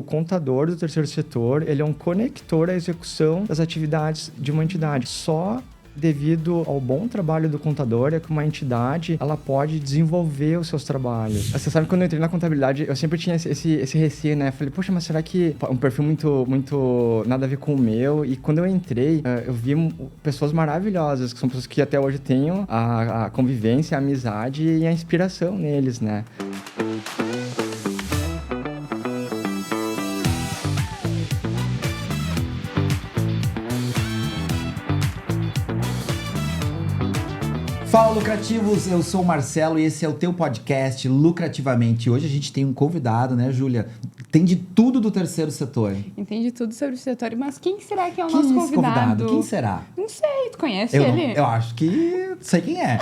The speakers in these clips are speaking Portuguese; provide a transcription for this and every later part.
contador do terceiro setor, ele é um conector à execução das atividades de uma entidade. Só devido ao bom trabalho do contador é que uma entidade ela pode desenvolver os seus trabalhos. Você sabe, quando eu entrei na contabilidade, eu sempre tinha esse receio, né? Falei, poxa, mas será que um perfil muito nada a ver com o meu? E quando eu entrei, eu vi pessoas maravilhosas, que são pessoas que até hoje tenho a convivência, a amizade e a inspiração neles, né? Fala, lucrativos! Eu sou o Marcelo e esse é o teu podcast Lucrativamente. Hoje a gente tem um convidado, né, Júlia? Tem de tudo do terceiro setor. Entende tudo sobre o setor, mas quem será que é o nosso convidado? Quem será? Não sei, tu conhece ele? Eu acho que sei quem é.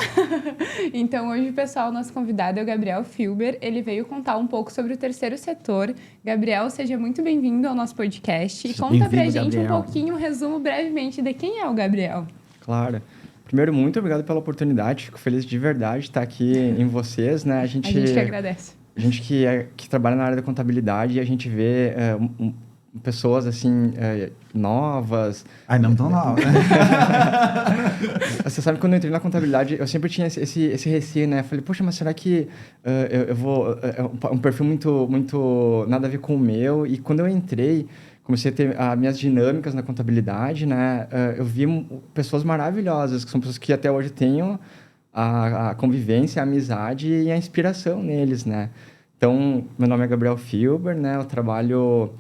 Então, hoje, pessoal, nosso convidado é o Gabriel Filber. Ele veio contar um pouco sobre o terceiro setor. Gabriel, seja muito bem-vindo ao nosso podcast. E conta pra gente um pouquinho, um resumo brevemente de quem é o Gabriel. Claro. Primeiro, muito obrigado pela oportunidade. Fico feliz de verdade de estar aqui em vocês, né? A gente que agradece. A gente que trabalha na área da contabilidade e a gente vê pessoas, assim, novas. Ai, não tão novas. Você sabe, quando eu entrei na contabilidade, eu sempre tinha esse receio, né? Falei, poxa, mas será que eu vou... um perfil muito nada a ver com o meu. E quando eu entrei, comecei a ter as minhas dinâmicas na contabilidade, né? Eu vi pessoas maravilhosas, que são pessoas que até hoje tenho a convivência, a amizade e a inspiração neles, né? Então, meu nome é Gabriel Filber, né? Eu trabalho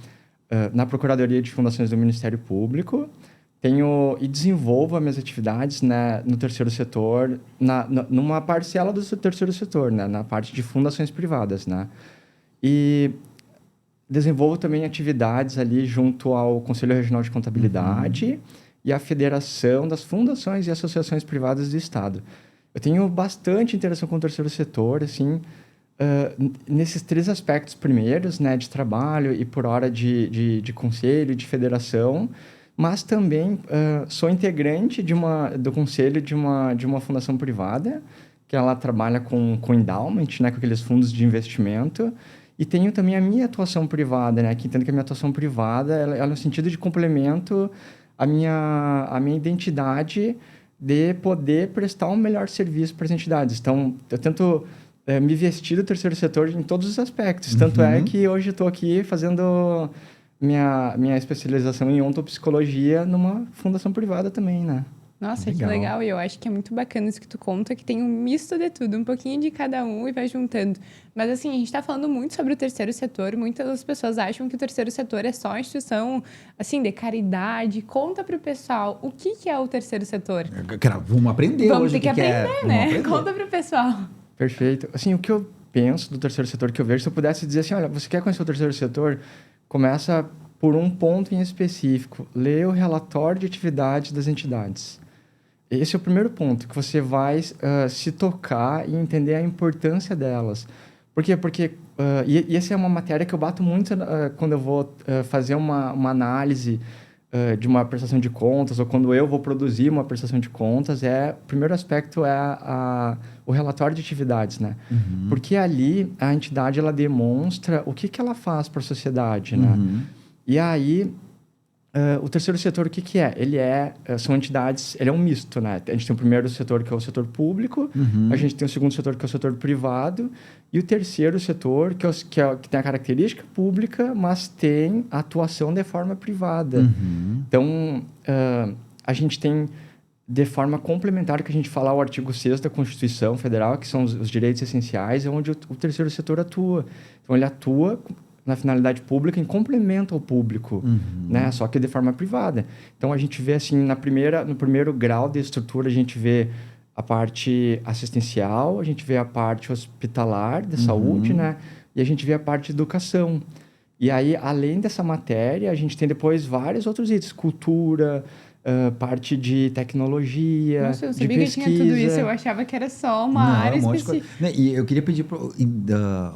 na Procuradoria de Fundações do Ministério Público. Tenho e desenvolvo as minhas atividades, né, no terceiro setor, numa parcela do terceiro setor, né? Na parte de fundações privadas, né? E desenvolvo também atividades ali junto ao Conselho Regional de Contabilidade e à Federação das Fundações e Associações Privadas do Estado. Eu tenho bastante interação com o terceiro setor, assim, nesses três aspectos primeiros, né, de trabalho e por hora de conselho, de federação, mas também sou integrante do conselho de uma fundação privada, que ela trabalha com endowment, né, com aqueles fundos de investimento. E tenho também a minha atuação privada, né? Que entendo que a minha atuação privada ela é no sentido de complemento à minha identidade de poder prestar um melhor serviço para as entidades. Então, eu tento me vestir do terceiro setor em todos os aspectos. Tanto é que hoje estou aqui fazendo minha especialização em ontopsicologia numa fundação privada também, né? Nossa, que legal. E eu acho que é muito bacana isso que tu conta, que tem um misto de tudo, um pouquinho de cada um e vai juntando. Mas, assim, a gente está falando muito sobre o terceiro setor. Muitas das pessoas acham que o terceiro setor é só uma instituição, assim, de caridade. Conta para o pessoal o que é o terceiro setor. Vamos aprender Vamos hoje ter que aprender, né? Conta para o pessoal. Perfeito. Assim, o que eu penso do terceiro setor, que eu vejo, se eu pudesse dizer assim, olha, você quer conhecer o terceiro setor? Começa por um ponto em específico. Lê o relatório de atividades das entidades. Esse é o primeiro ponto, que você vai se tocar e entender a importância delas. Por quê? Porque e essa é uma matéria que eu bato muito quando eu vou fazer uma análise de uma prestação de contas, ou quando eu vou produzir uma prestação de contas. O primeiro aspecto é o relatório de atividades, né? Porque ali a entidade ela demonstra o que ela faz para a sociedade, né? E aí... o terceiro setor, o que é? São entidades, ele é um misto, né? A gente tem o primeiro setor, que é o setor público, a gente tem o segundo setor, que é o setor privado, e o terceiro setor, que tem a característica pública, mas tem a atuação de forma privada. Então, a gente tem, de forma complementar, que a gente fala o artigo 6º da Constituição Federal, que são os direitos essenciais, é onde o terceiro setor atua. Então, ele atua na finalidade pública em complemento ao público, né? Só que de forma privada. Então, a gente vê, assim, no primeiro grau de estrutura, a gente vê a parte assistencial, a gente vê a parte hospitalar de saúde, né? E a gente vê a parte de educação. E aí, além dessa matéria, a gente tem depois vários outros itens, cultura, parte de tecnologia, Nossa, eu de sabia pesquisa. que tinha tudo isso. Eu achava que era só uma área específica. E eu queria pedir...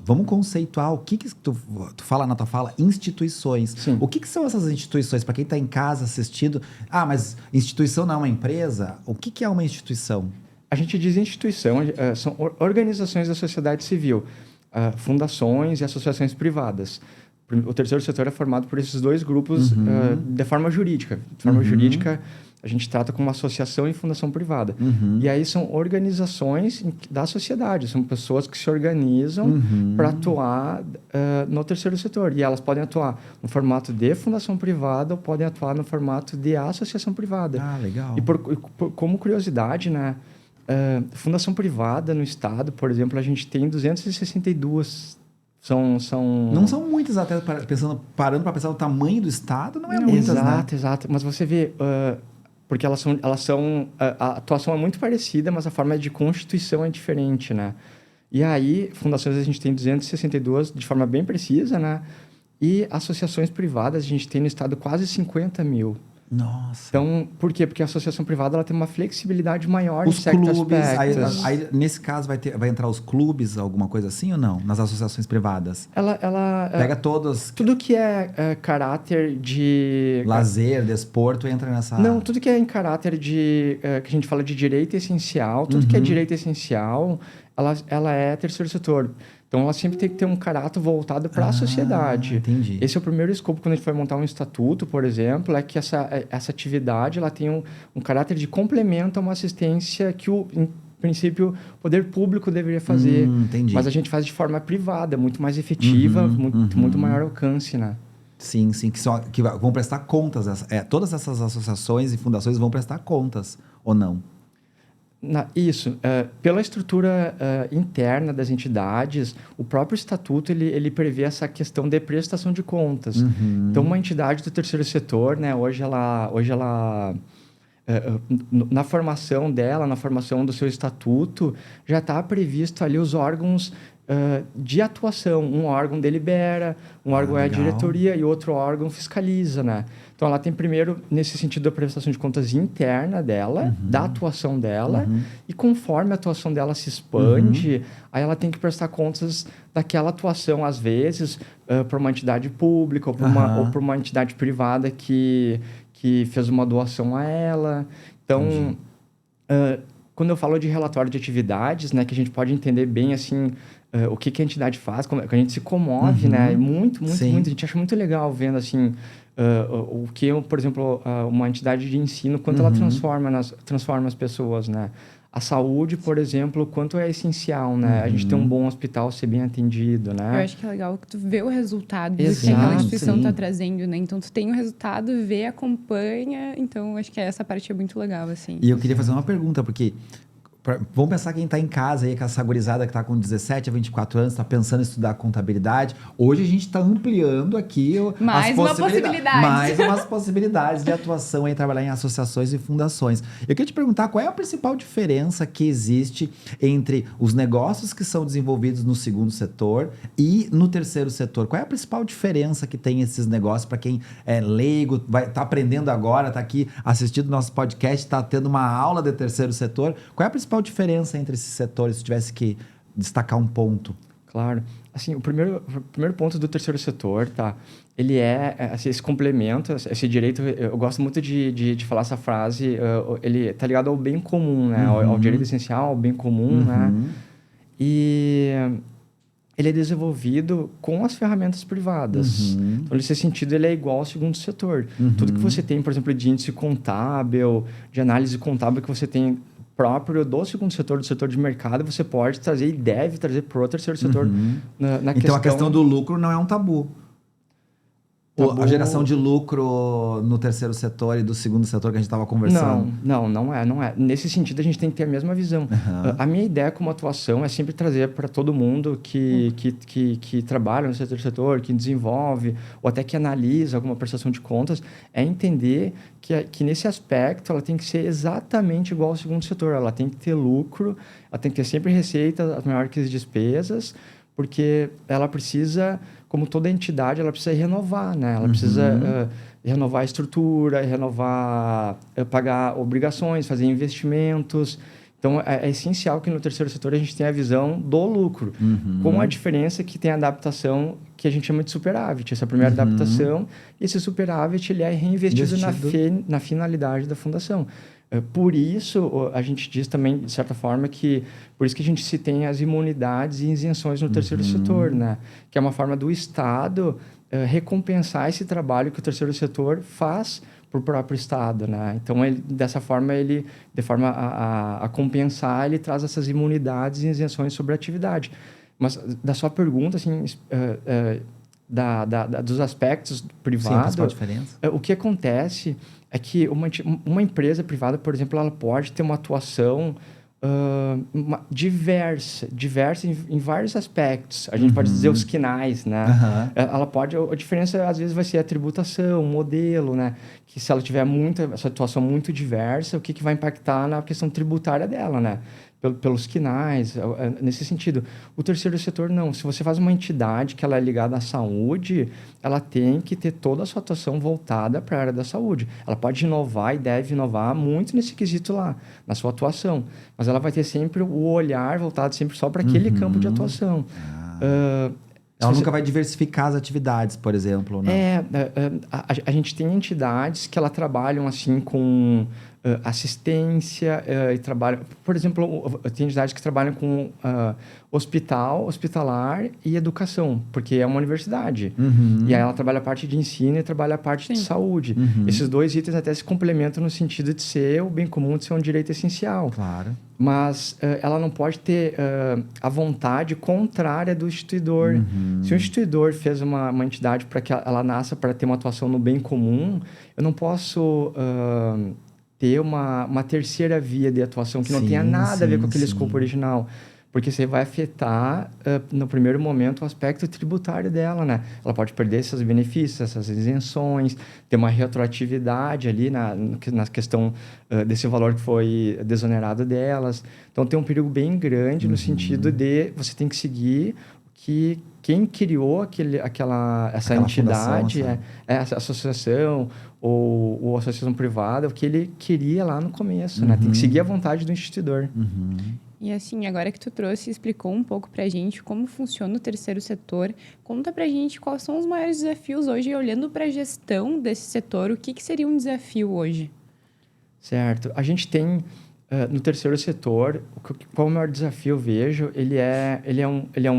vamos conceituar o que tu fala na tua fala, instituições. Sim. O que são essas instituições? Para quem está em casa assistindo... Ah, mas instituição não é uma empresa? O que é uma instituição? A gente diz instituição, são organizações da sociedade civil, fundações e associações privadas. O terceiro setor é formado por esses dois grupos de forma jurídica. De forma jurídica, a gente trata como associação e fundação privada. E aí são organizações da sociedade, são pessoas que se organizam para atuar no terceiro setor. E elas podem atuar no formato de fundação privada ou podem atuar no formato de associação privada. Ah, legal. E como curiosidade, né? Fundação privada no estado, por exemplo, a gente tem 262. Não são muitas, até parando para pensar no tamanho do estado, não é muitas, né? Exato. Mas você vê... porque a atuação é muito parecida, mas a forma de constituição é diferente, né? E aí, fundações a gente tem 262 de forma bem precisa, né? E associações privadas a gente tem no estado quase 50 mil. Nossa. Então, por quê? Porque a associação privada ela tem uma flexibilidade maior Os em certos clubes, aspectos. aí, nesse caso vai entrar os clubes, alguma coisa assim ou não? Nas associações privadas? Ela Pega todos... tudo que é caráter de... Lazer, desporto, entra nessa... Não, tudo que é em caráter de... que a gente fala de direito essencial, tudo que é direito essencial, ela é terceiro setor. Então, ela sempre tem que ter um caráter voltado para a sociedade. Entendi. Esse é o primeiro escopo quando a gente vai montar um estatuto, por exemplo, é que essa atividade ela tem um caráter de complemento a uma assistência que em princípio, o poder público deveria fazer. Entendi. Mas a gente faz de forma privada, muito mais efetiva, muito maior alcance, né? Sim, que vão prestar contas. Todas essas associações e fundações vão prestar contas, ou não? Isso. Pela estrutura interna das entidades, o próprio estatuto ele prevê essa questão de prestação de contas. Então, uma entidade do terceiro setor, né, hoje ela na formação dela, na formação do seu estatuto, já está previsto ali os órgãos de atuação. Um órgão delibera, um órgão é a diretoria e outro órgão fiscaliza, né? Então, ela tem primeiro, nesse sentido, a prestação de contas interna dela, da atuação dela, e conforme a atuação dela se expande, aí ela tem que prestar contas daquela atuação, às vezes, para uma entidade pública ou para uma entidade privada que fez uma doação a ela. Então, quando eu falo de relatório de atividades, né, que a gente pode entender bem, assim, o que a entidade faz, como que a gente se comove, né? Muito. A gente acha muito legal vendo, assim, o que, por exemplo, uma entidade de ensino, quanto ela transforma as pessoas, né? A saúde, por exemplo, quanto é essencial, né? A gente ter um bom hospital, ser bem atendido, né? Eu acho que é legal que tu vê o resultado do que Exato, aquela instituição está trazendo, né? Então, tu tem o resultado, vê, acompanha. Então, acho que essa parte é muito legal, assim. E eu queria fazer uma pergunta, porque... Vamos pensar quem está em casa aí, com essa gurizada que está com 17 a 24 anos, está pensando em estudar contabilidade. Hoje a gente está ampliando aqui mais umas possibilidades de atuação aí, trabalhar em associações e fundações. Eu queria te perguntar qual é a principal diferença que existe entre os negócios que são desenvolvidos no segundo setor e no terceiro setor. Qual é a principal diferença que tem esses negócios para quem é leigo, está aprendendo agora, está aqui assistindo nosso podcast, está tendo uma aula de terceiro setor. Qual é a principal diferença entre esses setores, se tivesse que destacar um ponto? Claro. Assim, o primeiro ponto do terceiro setor, tá? Ele assim, esse complemento, esse direito, eu gosto muito de falar essa frase, ele tá ligado ao bem comum, né? Ao direito essencial, ao bem comum, né? E ele é desenvolvido com as ferramentas privadas. Então, nesse sentido, ele é igual ao segundo setor. Tudo que você tem, por exemplo, de índice contábil, de análise contábil que você tem próprio do segundo setor, do setor de mercado, você pode trazer e deve trazer para o terceiro setor na então, questão... a questão do lucro não é um tabu. A geração de lucro no terceiro setor e do segundo setor que a gente estava conversando. Não é. Nesse sentido, a gente tem que ter a mesma visão. A minha ideia como atuação é sempre trazer para todo mundo que trabalha no terceiro setor, que desenvolve, ou até que analisa alguma prestação de contas, é entender que nesse aspecto ela tem que ser exatamente igual ao segundo setor. Ela tem que ter lucro, ela tem que ter sempre receita maior que as despesas, porque ela precisa, como toda entidade, ela precisa renovar, né? Ela precisa renovar a estrutura, pagar obrigações, fazer investimentos. Então, é essencial que no terceiro setor a gente tenha a visão do lucro, com a diferença que tem a adaptação que a gente chama de superávit. Essa primeira adaptação, e esse superávit ele é reinvestido na finalidade da fundação. Por isso, a gente diz também, de certa forma, por isso que a gente se tem as imunidades e isenções no terceiro setor, né? Que é uma forma do Estado recompensar esse trabalho que o terceiro setor faz para o próprio Estado, né? Então, dessa forma, de forma a compensar, ele traz essas imunidades e isenções sobre a atividade. Mas da sua pergunta, assim, dos aspectos Sim, a privados, principal diferença. o que acontece é que uma empresa privada, por exemplo, ela pode ter uma atuação diversa em vários aspectos. A gente pode dizer os quinais, né? Aham. Ela pode... A diferença, às vezes, vai ser a tributação, o modelo, né? Que se ela tiver essa atuação muito diversa, o que vai impactar na questão tributária dela, né? Pelos quinais, nesse sentido. O terceiro setor, não. Se você faz uma entidade que ela é ligada à saúde, ela tem que ter toda a sua atuação voltada para a área da saúde. Ela pode inovar e deve inovar muito nesse quesito lá, na sua atuação. Mas ela vai ter sempre o olhar voltado sempre só para aquele campo de atuação. Ela nunca vai diversificar as atividades, por exemplo, não? A gente tem entidades que ela trabalham assim com assistência e trabalham... Por exemplo, tem entidades que trabalham com hospitalar e educação, porque é uma universidade. E aí ela trabalha a parte de ensino e trabalha a parte de saúde. Esses dois itens até se complementam no sentido de ser o bem comum, de ser um direito essencial. Claro. Mas ela não pode ter a vontade contrária do instituidor. Se o instituidor fez uma entidade para que ela nasça para ter uma atuação no bem comum, eu não posso ter uma terceira via de atuação que não tenha nada a ver com aquele escopo original. Porque você vai afetar, no primeiro momento, o aspecto tributário dela, né? Ela pode perder esses benefícios, essas isenções, ter uma retroatividade ali na questão desse valor que foi desonerado delas. Então, tem um perigo bem grande no sentido de você tem que seguir que quem criou essa entidade, fundação, essa associação ou associação privada, o que ele queria lá no começo, né? Tem que seguir a vontade do instituidor. E assim, agora que tu trouxe e explicou um pouco pra gente como funciona o terceiro setor, conta pra gente quais são os maiores desafios hoje, olhando pra gestão desse setor, o que seria um desafio hoje? Certo. A gente tem, no terceiro setor, qual o maior desafio eu vejo? Ele é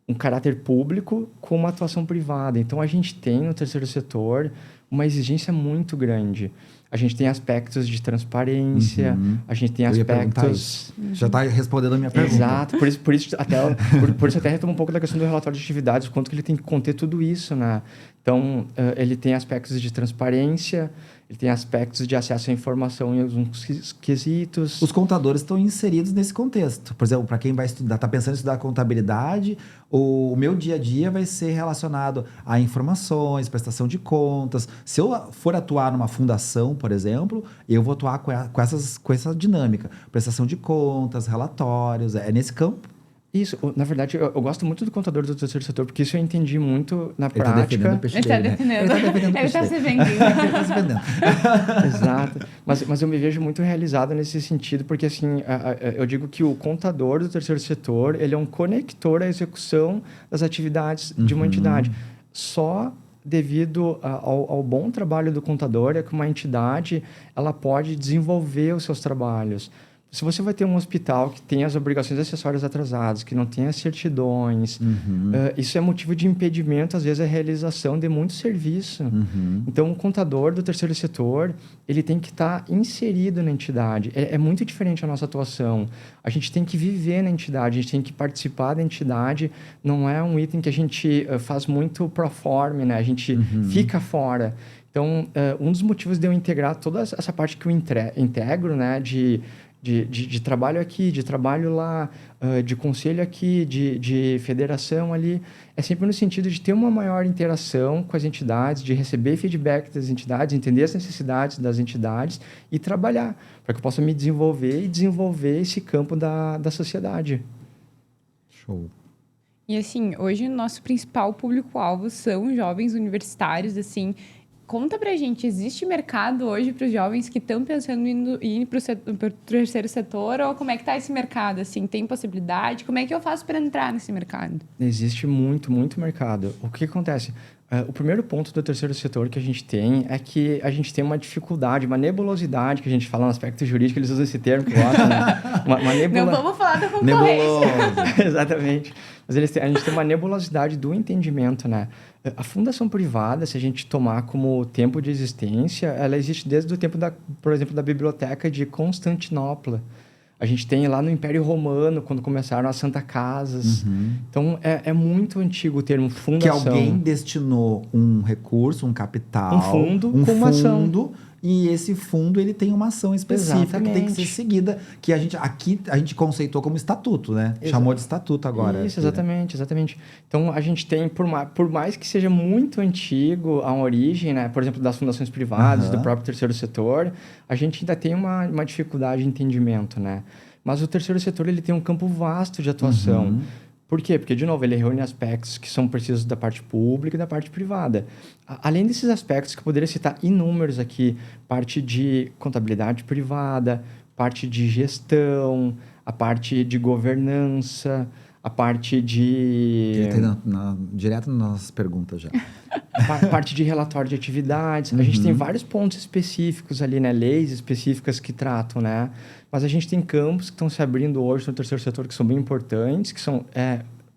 um caráter público com uma atuação privada. Então, a gente tem no terceiro setor uma exigência muito grande. A gente tem aspectos de transparência, a gente tem aspectos... Já está respondendo a minha pergunta. Exato, por isso até retomo um pouco da questão do relatório de atividades, quanto que ele tem que conter tudo isso, né? Então, ele tem aspectos de transparência, ele tem aspectos de acesso à informação em alguns quesitos. Os contadores estão inseridos nesse contexto. Por exemplo, para quem vai estudar, está pensando em estudar contabilidade, o meu dia a dia vai ser relacionado a informações, prestação de contas. Se eu for atuar numa fundação, por exemplo, eu vou atuar com essa dinâmica. Prestação de contas, relatórios, é nesse campo. Isso, na verdade, eu gosto muito do contador do terceiro setor, porque isso eu entendi muito na Ele está prática. defendendo o peixe Ele está dele, né? defendendo. Ele está se vendendo. Ele está se vendendo. Exato. Mas eu me vejo muito realizado nesse sentido, porque assim, eu digo que o contador do terceiro setor, ele é um conector à execução das atividades de uma entidade. Só devido ao bom trabalho do contador é que uma entidade ela pode desenvolver os seus trabalhos. Se você vai ter um hospital que tem as obrigações acessórias atrasadas, que não tem as certidões, isso é motivo de impedimento, às vezes, à realização de muito serviço. Então, o contador do terceiro setor, ele tem que estar inserido na entidade. É muito diferente a nossa atuação. A gente tem que viver na entidade, a gente tem que participar da entidade. Não é um item que a gente faz muito pro forma, né? A gente fica fora. Então, um dos motivos de eu integrar toda essa parte que eu integro, né? De trabalho aqui, de trabalho lá, de conselho aqui, de federação ali, é sempre no sentido de ter uma maior interação com as entidades, de receber feedback das entidades, entender as necessidades das entidades e trabalhar, para que eu possa me desenvolver e desenvolver esse campo da sociedade. Show. E assim, hoje o nosso principal público-alvo são jovens universitários, assim. Conta pra gente, existe mercado hoje para os jovens que estão pensando em ir para o terceiro setor? Ou como é que está esse mercado? Assim, tem possibilidade? Como é que eu faço para entrar nesse mercado? Existe muito, muito mercado. O que acontece? O primeiro ponto do terceiro setor que a gente tem é que a gente tem uma dificuldade, uma nebulosidade, que a gente fala no aspecto jurídico, eles usam esse termo que gostam, né? Não vamos falar da concorrência. Nebuloso. Exatamente. Mas a gente tem uma nebulosidade do entendimento, né? A fundação privada, se a gente tomar como tempo de existência, ela existe desde o tempo, por exemplo, da biblioteca de Constantinopla. A gente tem lá no Império Romano, quando começaram as Santa Casas. Então, é muito antigo o termo Que fundação. alguém destinou um recurso, um capital, Um fundo com uma ação. E esse fundo ele tem uma ação específica que tem que ser Exatamente. seguida, que aqui a gente conceitou como estatuto, né? Chamou de estatuto agora. Isso, aqui, né? exatamente, exatamente. Então, a gente tem, por mais que seja muito antigo a origem, né? Por exemplo, das fundações privadas, do próprio terceiro setor, a gente ainda tem uma dificuldade de entendimento, né? Mas o terceiro setor, ele tem um campo vasto de atuação. Por quê? Porque, de novo, ele reúne aspectos que são precisos da parte pública e da parte privada. Além desses aspectos, que eu poderia citar inúmeros aqui, parte de contabilidade privada, parte de gestão, a parte de governança, a parte de... Ele tá direto nas perguntas já. parte de relatório de atividades. A gente tem vários pontos específicos ali, né? Leis específicas que tratam, né? Mas a gente tem campos que estão se abrindo hoje no terceiro setor que são bem importantes, que são,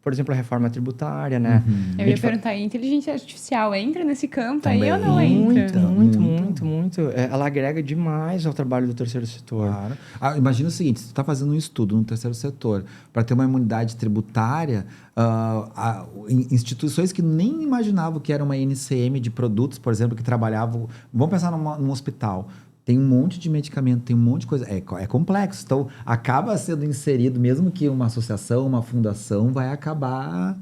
por exemplo, a reforma tributária, né? Eu ia perguntar, a inteligência artificial entra nesse campo aí ou não entra? Muito. Ela agrega demais ao trabalho do terceiro setor. Claro. Imagina o seguinte, se tu está fazendo um estudo no terceiro setor para ter uma imunidade tributária, instituições que nem imaginavam que era uma NCM de produtos, por exemplo, que trabalhavam... Vamos pensar num hospital. Tem um monte de medicamento, tem um monte de coisa. É complexo. Então, acaba sendo inserido, mesmo que uma associação, uma fundação, vai acabar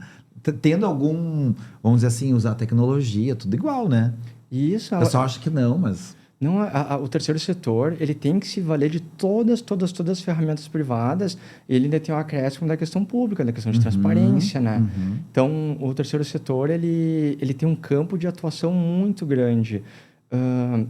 tendo algum... Vamos dizer assim, usar tecnologia, tudo igual, né? Isso. O pessoal acha que não, mas... Não, o terceiro setor, ele tem que se valer de todas as ferramentas privadas. Ele ainda tem o acréscimo da questão pública, da questão de transparência, né? Então, o terceiro setor, ele tem um campo de atuação muito grande.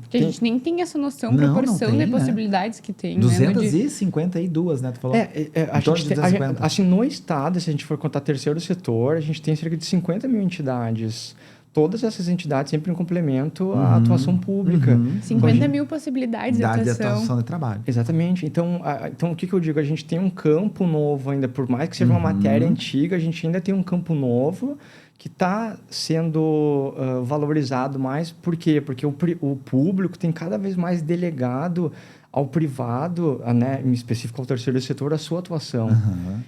Que a gente nem tem essa noção, Não proporção tem, de né? possibilidades que tem. 252, né? Tu falou? A gente tem, assim, no estado, se a gente for contar terceiro setor, a gente tem cerca de 50 mil entidades. Todas essas entidades sempre em complemento à atuação pública. 50 mil possibilidades de atuação. de trabalho. Exatamente. Então, o que eu digo? A gente tem um campo novo ainda, por mais que seja uma matéria antiga, a gente ainda tem um campo novo que está sendo valorizado mais. Por quê? Porque o público tem cada vez mais delegado ao privado, né, em específico ao terceiro setor, a sua atuação.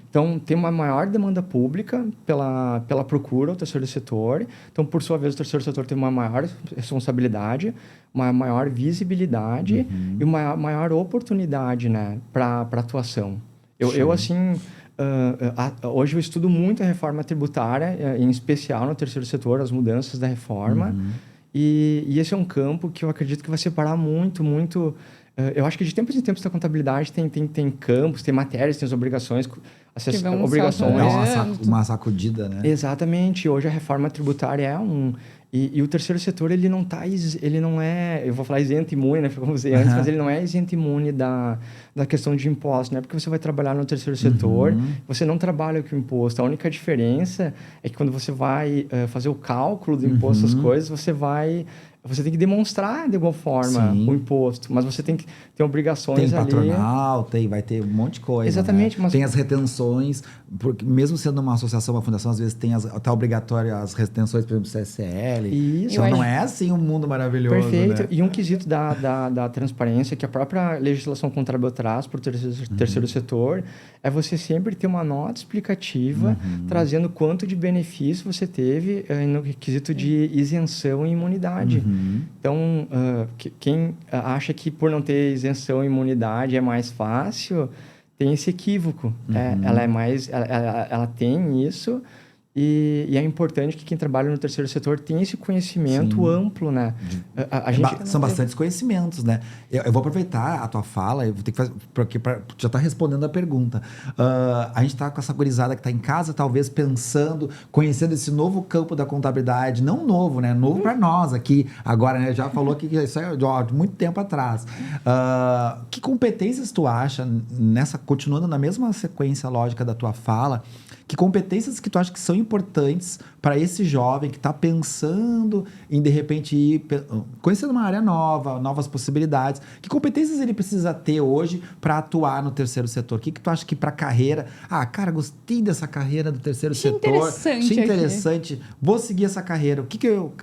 Então, tem uma maior demanda pública pela procura ao terceiro setor. Então, por sua vez, o terceiro setor tem uma maior responsabilidade, uma maior visibilidade e uma maior oportunidade, né, para atuação. Eu assim... hoje eu estudo muito a reforma tributária, em especial no terceiro setor, as mudanças da reforma. E esse é um campo que eu acredito que vai separar muito... eu acho que de tempos em tempos da contabilidade tem campos, tem matérias, tem as obrigações, obrigações. Uma sacudida, né? Exatamente. Hoje a reforma tributária é e o terceiro setor, ele não é, eu vou falar isento imune, né, como você antes, mas ele não é isento imune da questão de imposto, né? Porque você vai trabalhar no terceiro setor, você não trabalha com imposto. A única diferença é que quando você vai fazer o cálculo do imposto, das coisas, você tem que demonstrar de igual forma o imposto, mas você tem que ter obrigações ali. Tem patronal, vai ter um monte de coisa. Exatamente. Né? Mas... Tem as retenções, porque mesmo sendo uma associação, uma fundação, às vezes tá obrigatório as retenções, por exemplo, CSL. Isso. Então não é assim um mundo maravilhoso. Perfeito. Né? E um quesito da transparência que a própria legislação contábil traz para o terceiro setor é você sempre ter uma nota explicativa trazendo quanto de benefício você teve no quesito de isenção e imunidade. Então, quem acha que por não ter isenção e imunidade é mais fácil, tem esse equívoco. Ela é mais... Ela tem isso... E é importante que quem trabalha no terceiro setor tenha esse conhecimento amplo, né? São bastantes conhecimentos, né? Eu vou aproveitar a tua tu já está respondendo a pergunta. A gente está com essa gurizada que está em casa, talvez pensando, conhecendo esse novo campo da contabilidade, não novo, né? Novo para nós aqui. Agora, né? Já falou que isso é de muito tempo atrás. Que competências tu acha, continuando na mesma sequência lógica da tua fala, Que competências que tu acha que são importantes para esse jovem que está pensando em, de repente, conhecendo uma área nova, novas possibilidades? Que competências ele precisa ter hoje para atuar no terceiro setor? O que tu acha que para a carreira... Ah, cara, gostei dessa carreira do terceiro setor. Achei interessante. Vou seguir essa carreira. O que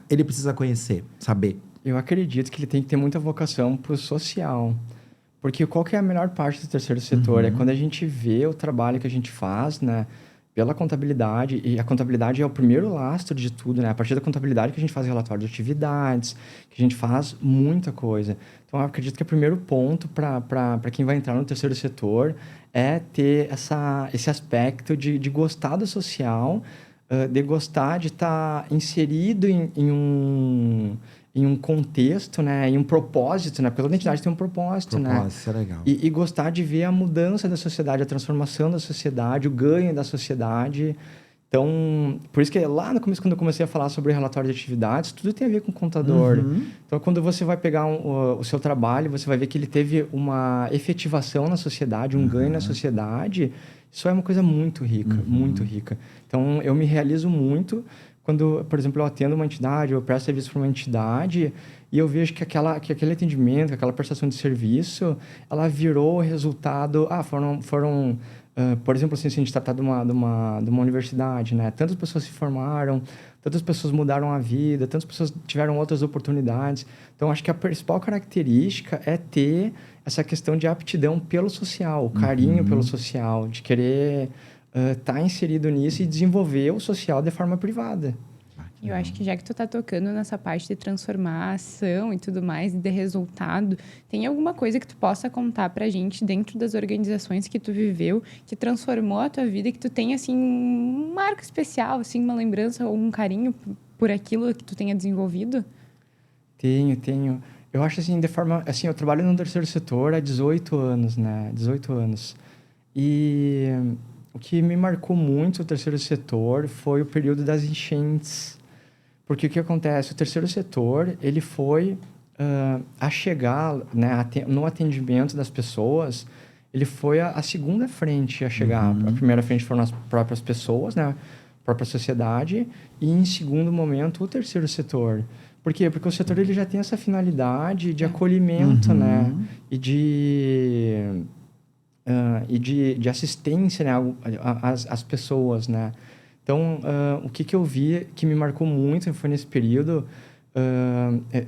ele precisa conhecer, saber? Eu acredito que ele tem que ter muita vocação para o social. Porque qual que é a melhor parte do terceiro setor? É quando a gente vê o trabalho que a gente faz, né? Pela contabilidade, e a contabilidade é o primeiro lastro de tudo, né? A partir da contabilidade que a gente faz relatório de atividades, que a gente faz muita coisa. Então, eu acredito que o primeiro ponto para quem vai entrar no terceiro setor é ter esse aspecto de gostar do social, de gostar de estar inserido em um contexto, né? Em um propósito, né? Porque toda entidade tem um propósito, né? Propósito, é legal. E gostar de ver a mudança da sociedade, a transformação da sociedade, o ganho da sociedade. Então, por isso que lá no começo, quando eu comecei a falar sobre relatório de atividades, tudo tem a ver com o contador. Então, quando você vai pegar o seu trabalho, você vai ver que ele teve uma efetivação na sociedade, um ganho na sociedade. Isso é uma coisa muito rica, muito rica. Então, eu me realizo muito quando, por exemplo, eu atendo uma entidade, eu presto serviço para uma entidade e eu vejo que aquele atendimento, que aquela prestação de serviço, ela virou resultado... por exemplo, assim, se a gente tratar de uma universidade, né? Tantas pessoas se formaram, tantas pessoas mudaram a vida, tantas pessoas tiveram outras oportunidades. Então, acho que a principal característica é ter essa questão de aptidão pelo social, o carinho pelo social, de querer estar inserido nisso e desenvolver o social de forma privada. Eu acho que já que tu tá tocando nessa parte de transformação e tudo mais, e de resultado, tem alguma coisa que tu possa contar pra gente dentro das organizações que tu viveu, que transformou a tua vida, que tu tem, assim, um marco especial, assim, uma lembrança ou um carinho por aquilo que tu tenha desenvolvido? Tenho. Eu acho, assim, de forma... Assim, eu trabalho no terceiro setor há 18 anos, né? 18 anos. E o que me marcou muito o terceiro setor foi o período das enchentes. Porque o que acontece? O terceiro setor, ele foi a chegar, né, no atendimento das pessoas, ele foi a segunda frente a chegar. A primeira frente foram as próprias pessoas, né, a própria sociedade, e em segundo momento o terceiro setor. Por quê? Porque o setor ele já tem essa finalidade de acolhimento, né, e de assistência, né, às pessoas, né. Então, o que eu vi que me marcou muito foi nesse período...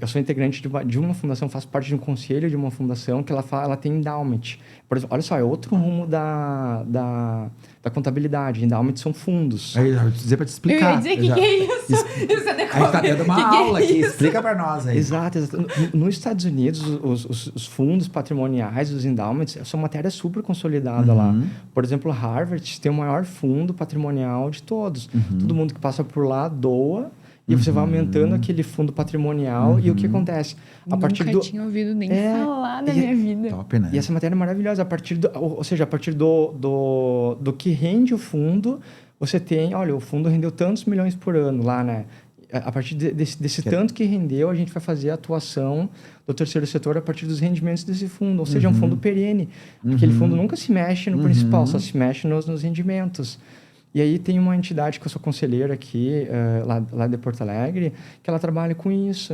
eu sou integrante de uma fundação, faço parte de um conselho de uma fundação que ela tem endowment. Por exemplo, olha só, é outro rumo da contabilidade. Endowment são fundos. Aí, eu ia dizer para te explicar. Eu ia dizer o que é isso? Isso é A gente tá dando uma aula aqui, explica para nós aí. Exato. Nos Estados Unidos, os fundos patrimoniais, os endowments, são matéria super consolidada lá. Por exemplo, Harvard tem o maior fundo patrimonial de todos. Todo mundo que passa por lá doa. E você vai aumentando aquele fundo patrimonial. E o que acontece? Nunca tinha ouvido nem falar na minha vida. Top, né? E essa matéria é maravilhosa. A partir do que rende o fundo, você tem... Olha, o fundo rendeu tantos milhões por ano lá, né? A partir desse tanto que rendeu, a gente vai fazer a atuação do terceiro setor a partir dos rendimentos desse fundo. Ou seja, é um fundo perene. Aquele fundo nunca se mexe no principal, só se mexe nos rendimentos. E aí tem uma entidade que eu sou conselheiro aqui, lá de Porto Alegre, que ela trabalha com isso.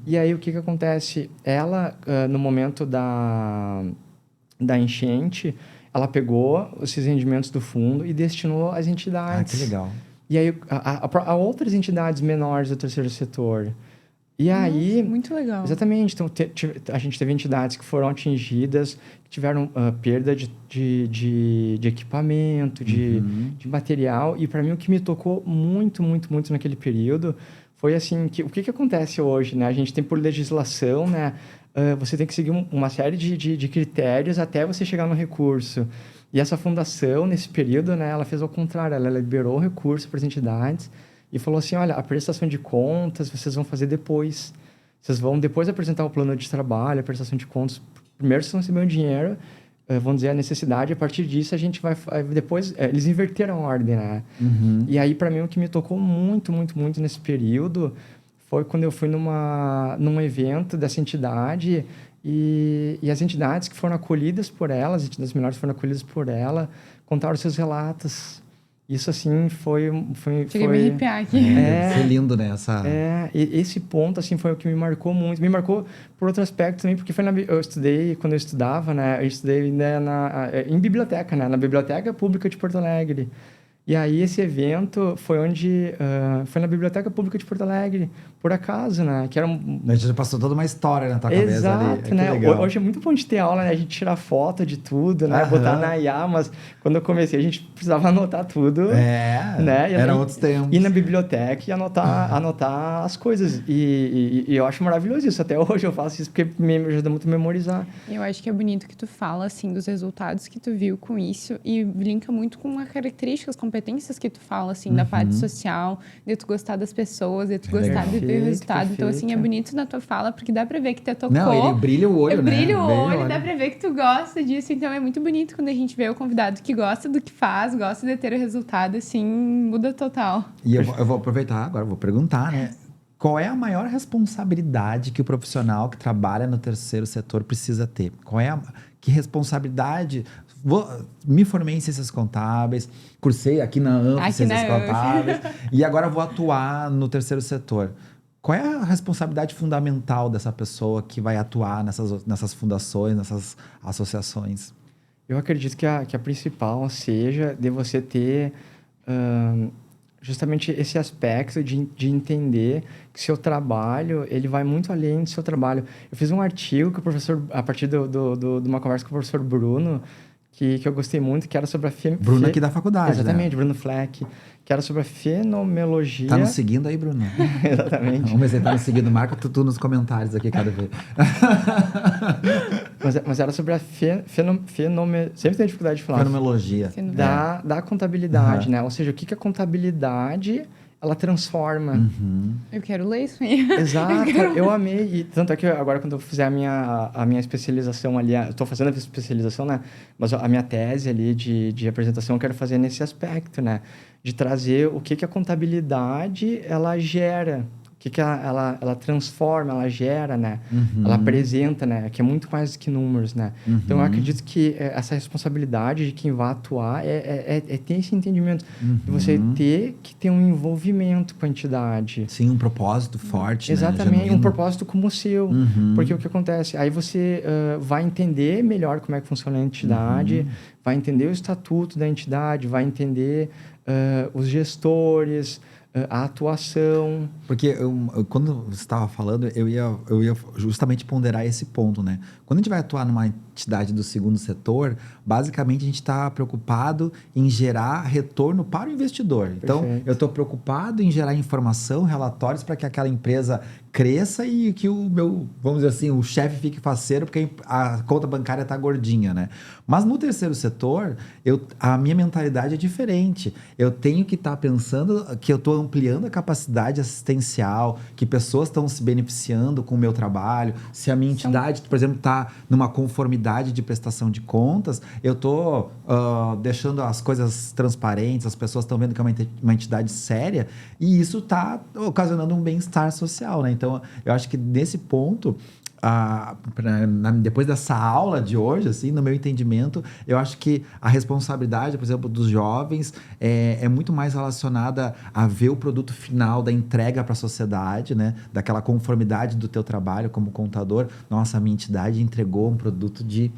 E aí o que acontece? Ela, no momento da enchente, ela pegou esses rendimentos do fundo e destinou às entidades. Ah, que legal. E aí a outras entidades menores do terceiro setor. E aí... Muito legal. Exatamente. Então, a gente teve entidades que foram atingidas, que tiveram perda de equipamento, de material. E, para mim, o que me tocou muito, muito, muito naquele período foi, assim, o que acontece hoje, né? A gente tem, por legislação, né? Você tem que seguir uma série de critérios até você chegar no recurso. E essa fundação, nesse período, né? Ela fez ao contrário. Ela liberou o recurso para as entidades e falou assim, olha, a prestação de contas vocês vão fazer depois. Vocês vão depois apresentar o plano de trabalho, a prestação de contas. Primeiro vocês vão receber o dinheiro, vão dizer a necessidade, a partir disso a gente vai... Depois, eles inverteram a ordem, né? E aí, para mim, o que me tocou muito, muito, muito nesse período foi quando eu fui num evento dessa entidade e as entidades que foram acolhidas por ela, as entidades menores foram acolhidas por ela, contaram seus relatos. Isso, assim, foi... Cheguei a me arrepiar aqui. Foi lindo, né? E esse ponto, assim, foi o que me marcou muito. Me marcou por outro aspecto também, porque eu estudei, quando eu estudava, né? Eu estudei ainda em biblioteca, né? Na Biblioteca Pública de Porto Alegre. E aí, esse evento foi foi na Biblioteca Pública de Porto Alegre, por acaso, né? Que era A gente já passou toda uma história na tua cabeça ali. Exato, né? Hoje é muito bom de ter aula, né? A gente tirar foto de tudo, né? Botar na IA, mas quando eu comecei, a gente precisava anotar tudo. Né? Eram outros tempos. Ir na biblioteca e anotar as coisas. E eu acho maravilhoso isso. Até hoje eu faço isso porque me ajuda muito a memorizar. Eu acho que é bonito que tu fala, assim, dos resultados que tu viu com isso e linka muito com as características, competências que tu fala, assim, da parte social, de tu gostar das pessoas, de tu gostar de ver o resultado. Então, assim, é bonito na tua fala, porque dá pra ver que te tocou. Não, ele brilha o olho, né? Brilha o olho, dá pra ver que tu gosta disso. Então, é muito bonito quando a gente vê o convidado que gosta do que faz, gosta de ter o resultado, assim, muda total. E eu vou aproveitar agora, vou perguntar, né? Qual é a maior responsabilidade que o profissional que trabalha no terceiro setor precisa ter? Que responsabilidade... Me formei em ciências contábeis, cursei aqui na ANF ciências contábeis e agora vou atuar no terceiro setor. Qual é a responsabilidade fundamental dessa pessoa que vai atuar nessas fundações, nessas associações? Eu acredito que a principal seja de você ter justamente esse aspecto de entender que seu trabalho, ele vai muito além do seu trabalho. Eu fiz um artigo que o professor, a partir de uma conversa com o professor Bruno, que eu gostei muito, que era sobre a... Bruno aqui da faculdade, exatamente, né? Bruno Fleck, que era sobre a fenomenologia... Tá nos seguindo aí, Bruno? Exatamente. Vamos ver se ele tá nos seguindo. Marca tu nos comentários aqui cada vez. mas era sobre a sempre tem dificuldade de falar. Fenomenologia. Da contabilidade, né? Ou seja, o que a contabilidade... ela transforma. Eu quero ler isso aí. Exato, eu amei. E tanto é que agora, quando eu fizer a minha especialização ali, eu estou fazendo a especialização, né? Mas a minha tese ali de apresentação eu quero fazer nesse aspecto, né? De trazer o que a contabilidade, ela gera. O que ela transforma, ela gera, né? Ela apresenta, né? Que é muito mais do que números, né? Então, eu acredito que essa responsabilidade de quem vai atuar é ter esse entendimento. De você ter que ter um envolvimento com a entidade. Sim, um propósito forte, exatamente, né? um propósito como o seu. Porque o que acontece? Aí você vai entender melhor como é que funciona a entidade, vai entender o estatuto da entidade, vai entender os gestores... a atuação. Porque quando você estava falando, eu ia justamente ponderar esse ponto, né? Quando a gente vai atuar numa entidade do segundo setor, basicamente a gente está preocupado em gerar retorno para o investidor. Então, Perfeito. eu estou preocupado em gerar informação, relatórios para que aquela empresa cresça e que vamos dizer assim, o chefe fique faceiro porque a conta bancária está gordinha, né? Mas no terceiro setor, a minha mentalidade é diferente. Eu tenho que estar pensando que eu estou ampliando a capacidade assistencial, que pessoas estão se beneficiando com o meu trabalho. Se a minha entidade, por exemplo, está numa conformidade de prestação de contas, eu estou deixando as coisas transparentes, as pessoas estão vendo que é uma entidade séria e isso está ocasionando um bem-estar social, né? Então, eu acho que nesse ponto... depois dessa aula de hoje, assim, no meu entendimento, eu acho que a responsabilidade, por exemplo, dos jovens é muito mais relacionada a ver o produto final da entrega para a sociedade, né? Daquela conformidade do teu trabalho como contador. Nossa, a minha entidade entregou um produto de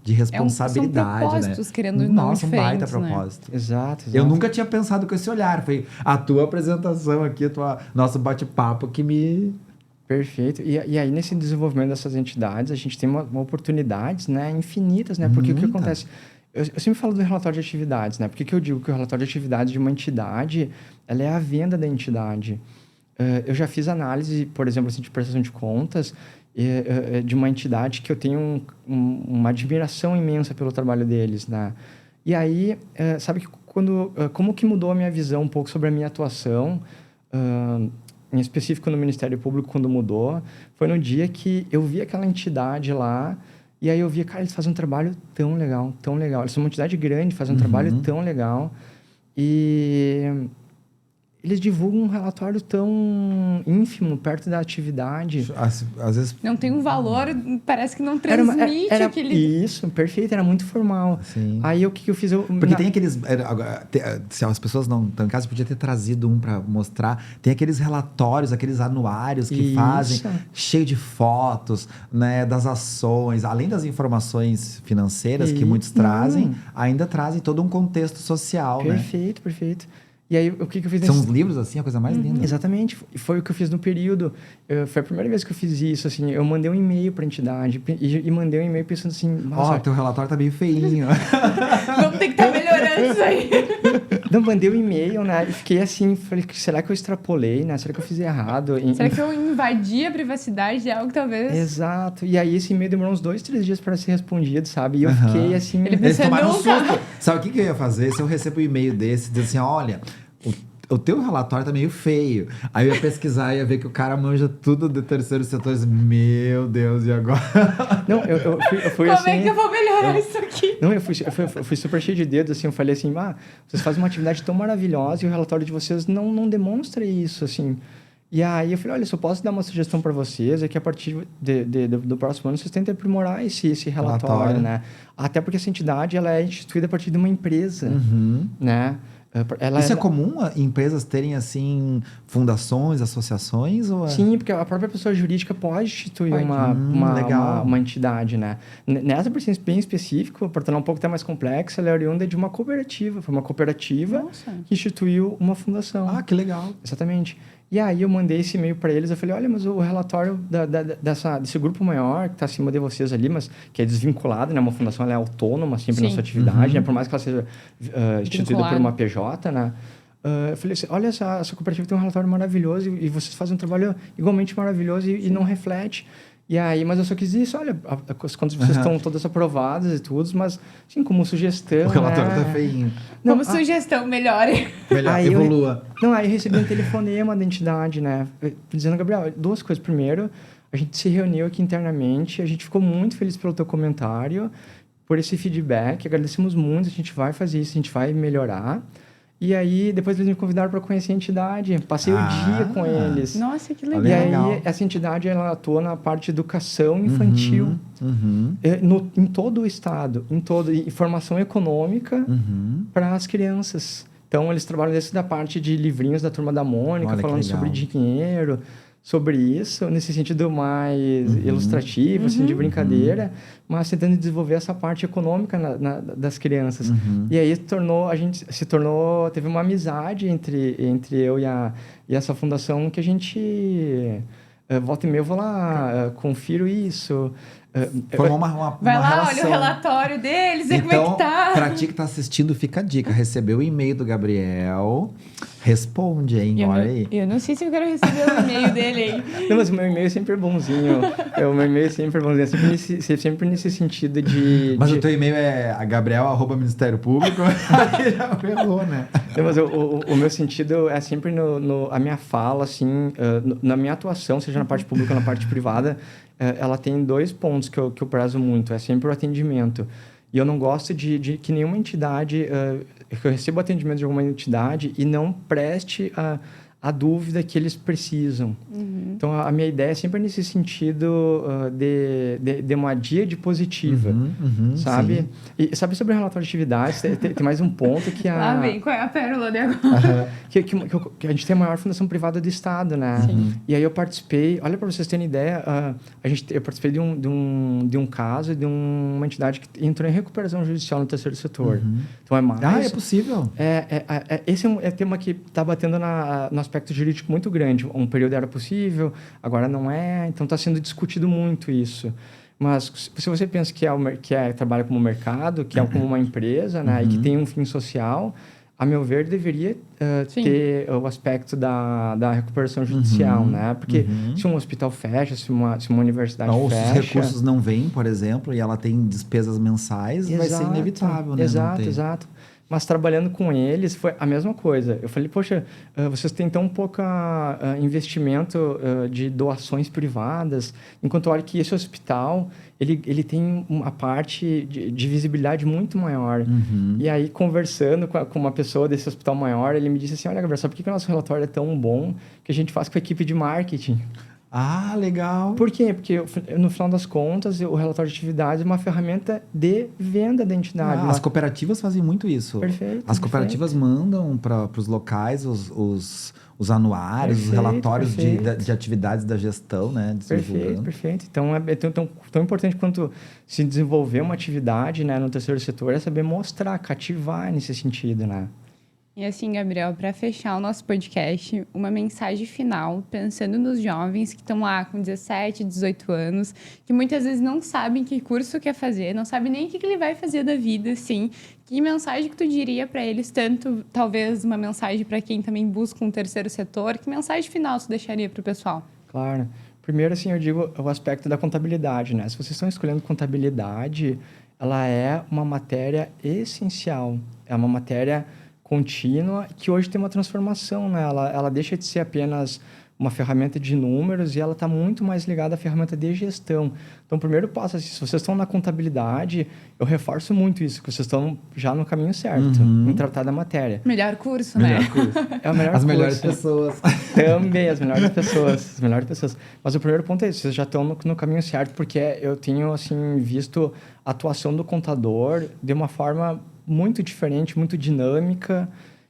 responsabilidade, são propósitos, né? querendo não Nossa, um baita diferentes, né? propósito. Exato. Eu nunca tinha pensado com esse olhar. Foi a tua apresentação aqui, nosso bate-papo que me... Perfeito. E aí, nesse desenvolvimento dessas entidades, a gente tem uma oportunidades, né, infinitas, né? Porque o que acontece... Eu sempre falo do relatório de atividades, né? Por que eu digo que o relatório de atividades de uma entidade, ela é a venda da entidade? Eu já fiz análise, por exemplo, assim, de prestação de contas de uma entidade que eu tenho uma admiração imensa pelo trabalho deles, né? E aí, sabe que como que mudou a minha visão um pouco sobre a minha atuação... em específico no Ministério Público, quando mudou, foi no dia que eu vi aquela entidade lá, e aí eu via, cara, eles fazem um trabalho tão legal, tão legal. Eles são uma entidade grande, fazem um trabalho tão legal. E eles divulgam um relatório tão ínfimo perto da atividade. Às vezes... Não tem um valor, parece que não transmite Era aquele... Isso, perfeito, era muito formal. Sim. Aí o que eu fiz? Porque tem aqueles... Se as pessoas não estão em casa, podia ter trazido um para mostrar. Tem aqueles relatórios, aqueles anuários que fazem, cheio de fotos, né, das ações. Além das informações financeiras que muitos trazem, ainda trazem todo um contexto social, Perfeito, perfeito. E aí, o que eu fiz... São uns livros, assim, a coisa mais linda. Exatamente. Foi o que eu fiz no período. Foi a primeira vez que eu fiz isso, assim. Eu mandei um e-mail para a entidade e mandei um e-mail pensando assim... Ó, teu relatório tá meio feinho. Vamos ter que estar melhorando isso aí. Não, mandei um e-mail, né? E fiquei assim, falei, será que eu extrapolei, né? Será que eu fiz errado? Será que eu invadi a privacidade de algo, talvez? Exato. E aí, esse e-mail demorou uns 2, 3 dias para ser respondido, sabe? E eu fiquei assim... Eles tomaram um nunca... susto. Sabe o que eu ia fazer? Se eu recebo um e-mail desse, dizendo assim, olha... O teu relatório tá meio feio. Aí eu ia pesquisar e ia ver que o cara manja tudo do terceiro setor. Meu Deus, e agora? Não, eu fui Como assim... é que eu vou melhorar isso aqui? Não, eu fui super cheio de dedos, assim. Eu falei assim, vocês fazem uma atividade tão maravilhosa e o relatório de vocês não demonstra isso, assim. E aí eu falei, olha, se eu posso dar uma sugestão para vocês, é que a partir do próximo ano vocês tentem aprimorar esse relatório, né? Até porque essa entidade, ela é instituída a partir de uma empresa, né? Isso é comum empresas terem, assim, fundações, associações? Ou Sim, porque a própria pessoa jurídica pode instituir uma entidade, né? Nessa presença bem específica, para tornar um pouco até mais complexa, ela é oriunda de uma cooperativa. Foi uma cooperativa que instituiu uma fundação. Ah, que legal. Exatamente. E aí eu mandei esse e-mail para eles, eu falei, olha, mas o relatório desse grupo maior que está acima de vocês ali, mas que é desvinculado, né? Uma fundação, ela é autônoma sempre na sua atividade, né? Por mais que ela seja instituída por uma PJ, né? Eu falei assim, olha, essa cooperativa tem um relatório maravilhoso e vocês fazem um trabalho igualmente maravilhoso e não reflete. E aí, mas eu só quis isso, olha, as contas de vocês estão todas aprovadas e tudo, mas, assim, como sugestão, o relatório tá feinho. Como sugestão, melhore. Melhor, evolua. Aí eu recebi um telefonema da entidade, né? Dizendo, Gabriel, 2 coisas. Primeiro, a gente se reuniu aqui internamente, a gente ficou muito feliz pelo teu comentário, por esse feedback, agradecemos muito, a gente vai fazer isso, a gente vai melhorar. E aí, depois eles me convidaram para conhecer a entidade. Passei o dia com eles. Nossa, que legal. E aí, essa entidade, ela atua na parte de educação infantil. Em todo o estado. E formação econômica para as crianças. Então, eles trabalham desde da parte de livrinhos da Turma da Mônica, falando sobre dinheiro, sobre isso, nesse sentido mais ilustrativo, assim, de brincadeira, mas tentando desenvolver essa parte econômica das crianças. E aí teve uma amizade entre eu e essa fundação que a gente... volta e meia eu vou lá, confiro isso... Formou uma Vai lá, relação. olha o relatório deles, então, como é que tá. Pra ti que tá assistindo, fica a dica. Recebeu o e-mail do Gabriel, responde, hein? Olha aí. Eu não sei se eu quero receber o e-mail dele aí. Não, mas o meu e-mail é sempre bonzinho. O meu e-mail é sempre bonzinho. Sempre nesse sentido de... Mas o teu e-mail é gabriel@ministério público? Aí já ferrou, né? Não, mas o meu sentido é sempre a minha fala, assim, na minha atuação, seja na parte pública ou na parte privada, ela tem 2 pontos que eu prezo muito. É sempre o atendimento. E eu não gosto de que nenhuma entidade... que eu recebo atendimento de alguma entidade e não preste a dúvida que eles precisam. Então, a minha ideia é sempre nesse sentido de moadia de positiva, sabe? Sim. E sabe sobre o relatório de atividades? Tem mais um ponto que a... Lá vem, qual é a pérola de agora? Que a gente tem a maior fundação privada do Estado, né? E aí eu participei... Olha, para vocês terem ideia, eu participei de um caso de uma entidade que entrou em recuperação judicial no terceiro setor. Então, é mais... é possível. Esse é um tema que está batendo no aspecto jurídico muito grande. Um período era possível, agora não é. Então, está sendo discutido muito isso. Mas se você pensa que trabalha como mercado, que é como uma empresa, né, e que tem um fim social, a meu ver, deveria ter o aspecto da recuperação judicial, né? Porque se um hospital fecha, se uma universidade fecha... Ou se os recursos não vêm, por exemplo, e ela tem despesas mensais, vai ser inevitável, né? Exato. Mas trabalhando com eles foi a mesma coisa. Eu falei, poxa, vocês têm tão pouca investimento de doações privadas, enquanto olha que esse hospital, ele tem uma parte de visibilidade muito maior. E aí, conversando com uma pessoa desse hospital maior, ele me disse assim, olha, Gabriel, sabe por que o nosso relatório é tão bom que a gente faz com a equipe de marketing? Ah, legal. Por quê? Porque, no final das contas, o relatório de atividades é uma ferramenta de venda da entidade. As cooperativas fazem muito isso. Perfeito. As cooperativas mandam para os locais os anuários, os relatórios de atividades da gestão, né? Perfeito. Então, é tão importante quanto se desenvolver uma atividade, né, no terceiro setor é saber mostrar, cativar nesse sentido, né? E assim, Gabriel, para fechar o nosso podcast, uma mensagem final, pensando nos jovens que estão lá com 17, 18 anos, que muitas vezes não sabem que curso quer fazer, não sabem nem o que ele vai fazer da vida, assim. Que mensagem que tu diria para eles? Tanto, talvez, uma mensagem para quem também busca um terceiro setor. Que mensagem final tu deixaria para o pessoal? Claro. Primeiro, assim, eu digo o aspecto da contabilidade, né? Se vocês estão escolhendo contabilidade, ela é uma matéria essencial. É uma matéria contínua, que hoje tem uma transformação, né? Ela deixa de ser apenas uma ferramenta de números e ela está muito mais ligada à ferramenta de gestão. Então, o primeiro passo, assim, se vocês estão na contabilidade, eu reforço muito isso, que vocês estão já no caminho certo, em tratar da matéria. Melhor curso, né? É o melhor As curso. melhores pessoas. Também, as melhores pessoas. Mas o primeiro ponto é isso, vocês já estão no caminho certo, porque eu tenho, assim, visto a atuação do contador de uma forma muito diferente, muito dinâmica,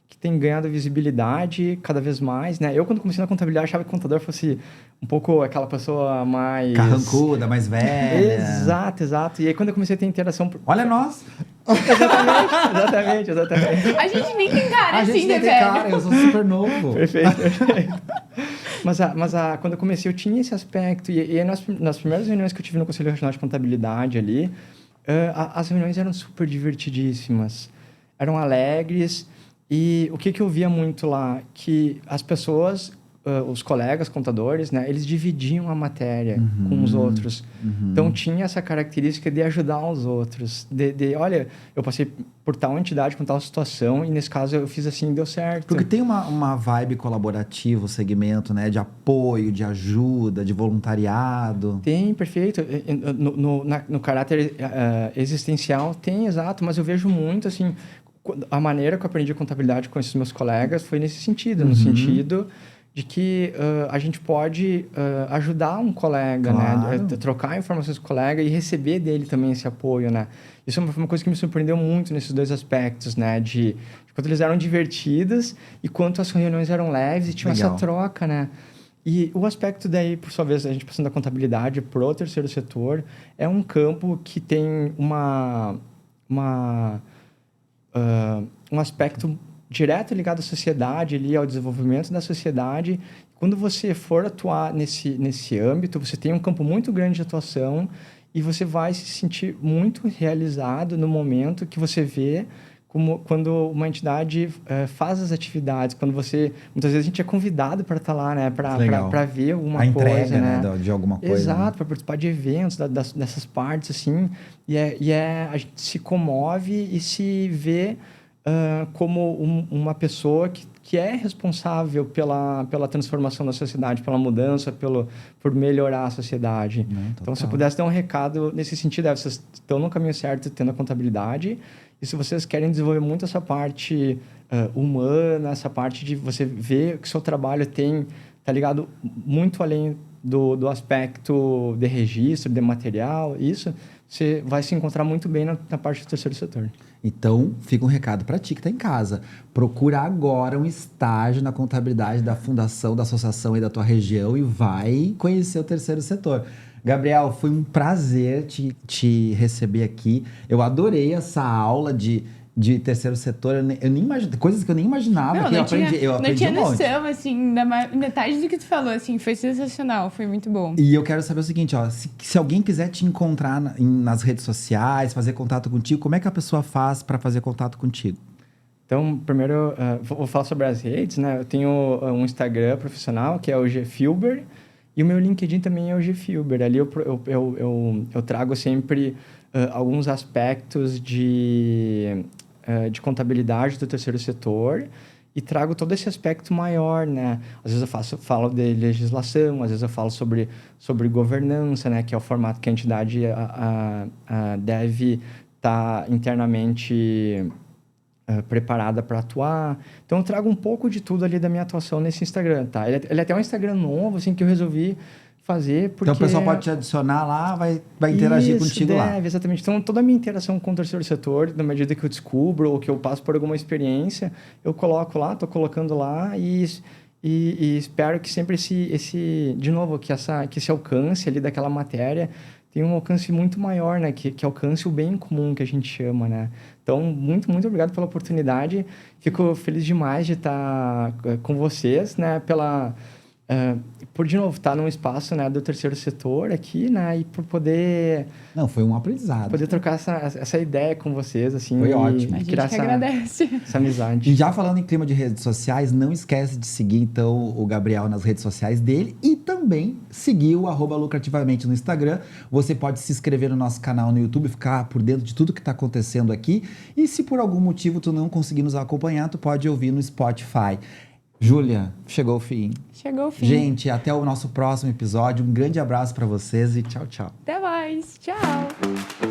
que tem ganhado visibilidade cada vez mais, né? Eu, quando comecei na contabilidade, achava que o contador fosse um pouco aquela pessoa mais... carrancuda, mais velha. Exato. E aí, quando eu comecei a ter interação... Olha nós! Exatamente. A gente nem tem cara assim, gente né, nem tem velho? cara, eu sou super novo. Perfeito. Mas quando eu comecei, eu tinha esse aspecto. E aí, nas primeiras reuniões que eu tive no Conselho Regional de Contabilidade ali, as reuniões eram super divertidíssimas. Eram alegres. E o que eu via muito lá? Que as pessoas, os colegas contadores, né, eles dividiam a matéria com os outros. Então, tinha essa característica de ajudar os outros. Olha, eu passei por tal entidade com tal situação e, nesse caso, eu fiz assim e deu certo. Porque tem uma vibe colaborativa, o segmento, né? De apoio, de ajuda, de voluntariado. Tem, perfeito. No caráter existencial, tem, exato. Mas eu vejo muito, assim... A maneira que eu aprendi contabilidade com esses meus colegas foi nesse sentido. No sentido de que a gente pode ajudar um colega, claro, né? Trocar informações com o colega e receber dele também esse apoio, né? Isso foi uma coisa que me surpreendeu muito nesses dois aspectos, né? De quanto eles eram divertidos e quanto as reuniões eram leves e tinha essa troca, né? E o aspecto daí, por sua vez, a gente passando da contabilidade pro terceiro setor, é um campo que tem um aspecto direto ligado à sociedade, ali, ao desenvolvimento da sociedade. Quando você for atuar nesse âmbito, você tem um campo muito grande de atuação e você vai se sentir muito realizado no momento que você vê quando uma entidade faz as atividades, quando você... Muitas vezes a gente é convidado para estar lá, né? Para ver alguma coisa, entrega, né? De alguma coisa. Exato, né? para participar de eventos, dessas partes, assim. A gente se comove e se vê como uma pessoa que é responsável pela transformação da sociedade, pela mudança, por melhorar a sociedade. Então, se eu pudesse dar um recado nesse sentido, vocês estão no caminho certo tendo a contabilidade. E se vocês querem desenvolver muito essa parte humana, essa parte de você ver que o seu trabalho está ligado muito além do aspecto de registro, de material, isso, você vai se encontrar muito bem na parte do terceiro setor. Então, fica um recado para ti que está em casa. Procura agora um estágio na contabilidade da fundação, da associação e da tua região e vai conhecer o terceiro setor. Gabriel, foi um prazer te receber aqui. Eu adorei essa aula de terceiro setor. Eu nem imagino, coisas que eu nem imaginava. Eu aprendi não tinha um monte. noção, assim, da metade do que tu falou, assim, foi sensacional, foi muito bom. E eu quero saber o seguinte, ó, se alguém quiser te encontrar nas redes sociais, fazer contato contigo, como é que a pessoa faz para fazer contato contigo? Então, primeiro, vou falar sobre as redes, né? Eu tenho um Instagram profissional, que é o GFilber, e o meu LinkedIn também é o GFilber. Ali eu trago sempre alguns aspectos de de contabilidade do terceiro setor e trago todo esse aspecto maior, né? Às vezes eu falo de legislação, às vezes eu falo sobre governança, né? Que é o formato que a entidade deve estar internamente preparada para atuar. Então, eu trago um pouco de tudo ali da minha atuação nesse Instagram, tá? Ele é até um Instagram novo, assim, que eu resolvi fazer porque... Então o pessoal pode te adicionar lá, vai interagir contigo lá. Exatamente. Então, toda a minha interação com o terceiro setor, na medida que eu descubro ou que eu passo por alguma experiência, eu coloco lá, estou colocando lá e espero que sempre de novo, que esse alcance ali daquela matéria tenha um alcance muito maior, né? Que alcance o bem comum que a gente chama, né? Então, muito, muito obrigado pela oportunidade. Fico feliz demais de estar com vocês, né? Por, de novo, estar num espaço, né, do terceiro setor aqui, né, e por poder... Não, foi um aprendizado. Poder trocar essa ideia com vocês, assim. Foi ótimo. A gente criar que agradece. essa amizade. E já falando em clima de redes sociais, não esquece de seguir, então, o Gabriel nas redes sociais dele e também seguir o @lucrativamente no Instagram. Você pode se inscrever no nosso canal no YouTube, ficar por dentro de tudo que está acontecendo aqui. E se por algum motivo tu não conseguir nos acompanhar, tu pode ouvir no Spotify. Júlia, chegou o fim. Chegou o fim. Gente, até o nosso próximo episódio. Um grande abraço para vocês e tchau, tchau. Até mais. Tchau.